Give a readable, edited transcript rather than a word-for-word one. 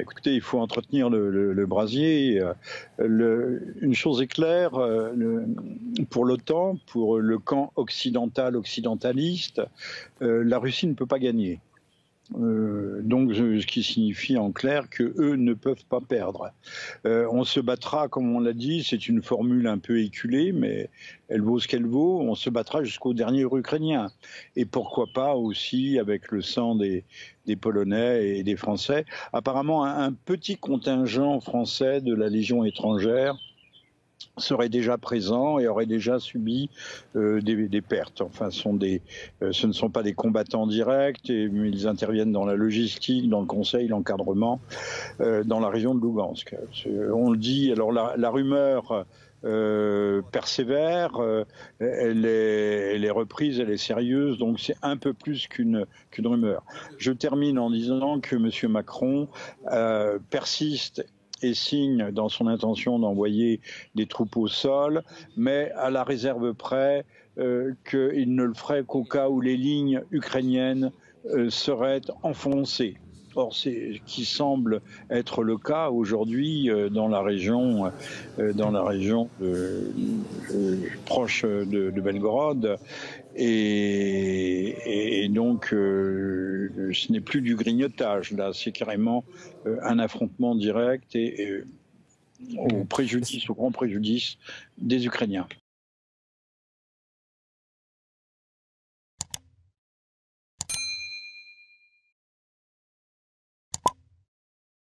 Écoutez, il faut entretenir le brasier. Une chose est claire, pour l'OTAN, pour le camp occidentaliste, la Russie ne peut pas gagner. Donc, ce qui signifie en clair qu'eux ne peuvent pas perdre. On se battra, comme on l'a dit, c'est une formule un peu éculée, mais elle vaut ce qu'elle vaut. On se battra jusqu'au dernier Ukrainien. Et pourquoi pas aussi avec le sang des Polonais et des Français. Apparemment, un petit contingent français de la Légion étrangère serait déjà présent et aurait déjà subi des pertes. Enfin, ce ne sont pas des combattants directs, mais ils interviennent dans la logistique, dans le conseil, l'encadrement, dans la région de Lougansk. On le dit, alors la rumeur persévère, elle est reprise, elle est sérieuse, donc c'est un peu plus qu'une rumeur. Je termine en disant que M. Macron persiste et signe dans son intention d'envoyer des troupes au sol, mais à la réserve près qu'il ne le ferait qu'au cas où les lignes ukrainiennes seraient enfoncées. Or, c'est ce qui semble être le cas aujourd'hui dans la région proche de Belgorod. Et donc, ce n'est plus du grignotage, là, c'est carrément un affrontement direct et au grand préjudice des Ukrainiens.